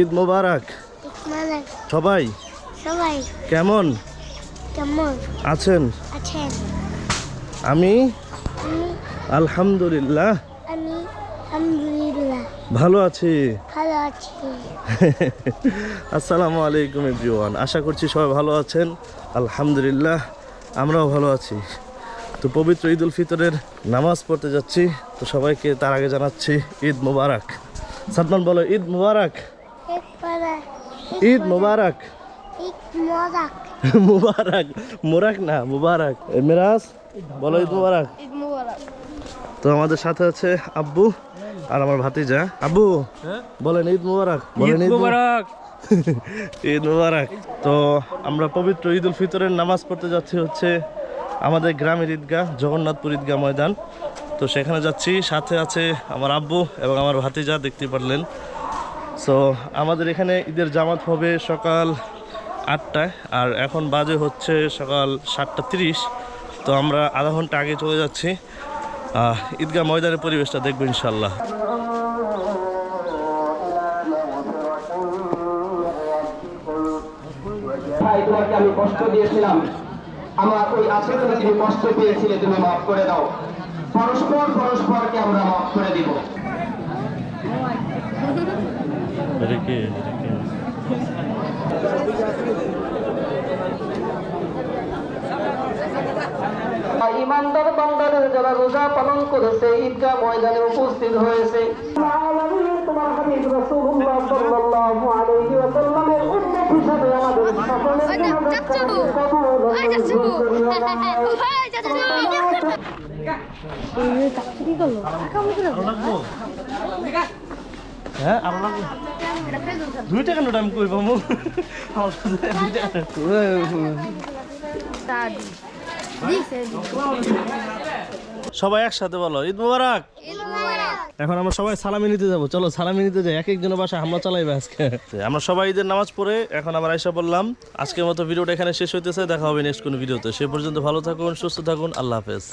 ঈদ মোবারক। সবাই সবাই কেমন কেমন আছেন? আছেন? আমি আমি আলহামদুলিল্লাহ আমি আলহামদুলিল্লাহ ভালো আছি। ভালো আছি। আসসালামু আলাইকুম এভরিওয়ান, আশা করছি সবাই ভালো আছেন। আলহামদুলিল্লাহ আমরাও ভালো আছি। তো পবিত্র ঈদ উল ফিতরের নামাজ পড়তে যাচ্ছি, তো সবাইকে তার আগে জানাচ্ছি ঈদ মোবারক। সাদমান বলো ঈদ মোবারক। ঈদ মোবারক। ঈদ মোবারক। মুবারক, মোরাক না মুবারক। মিরাজ বলো ঈদ মোবারক। ঈদ মোবারক। তো আমাদের সাথে আছে আব্বু আর আমার ভাতিজা। আব্বু বলেন ঈদ মোবারক। বলেন ঈদ মোবারক। ঈদ মোবারক। তো আমরা পবিত্র ঈদ উল ফিতরের নামাজ পড়তে যাচ্ছি হচ্ছে আমাদের গ্রামের ঈদগাহ, জগন্নাথপুর ঈদগাহ ময়দান। তো সেখানে যাচ্ছি, সাথে আছে আমার আব্বু এবং আমার ভাতিজা, দেখতে পারলেন। সো আমাদের এখানে ঈদের জামাত হবে সকাল 8টায়, আর এখন বাজে হচ্ছে সকাল 7:30। তো আমরা আধা ঘন্টা আগে চলে যাচ্ছি। ঈদগাহ ময়দানের পরিবেশটা দেখবো ইনশাল্লাহ। ভাই, তোমাকে আমি কষ্ট দিয়েছিলাম, আমার ওই আচরণে তুমি কষ্ট পেয়েছিলে, তুমি মাফ করে দাও। পরস্পর পরস্পরকে আমরা মাফ করে দিব। ইমানদার বান্দাদের যারা রোজা পালন করেছে, ঈদগাহ ময়দানে উপস্থিত হয়েছে, তোমার হাবিব রাসূলুল্লাহ সাল্লাল্লাহু আলাইহি ওয়াসাল্লামের উম্মত হিসেবে আমাদের সকলের হ্যাঁ আরো লাগবে 2 টাকা নোট আমি কই পাবো। সবাই একসাথে বলো ঈদ মোবারক। এখন আমরা সবাই সালামি নিতে যাবো, চলো সালামি নিতে যাই। এক একজনের বাসায় হামলা চালাইবে আজকে। আমরা সবাই ঈদের নামাজ পড়ে এখন আমরা আয়সা বললাম। আজকের মতো ভিডিওটা এখানে শেষ হইতেছে, দেখা হবে নেক্সট কোনো ভিডিওতে। সে পর্যন্ত ভালো থাকুন, সুস্থ থাকুন, আল্লাহ হাফেজ।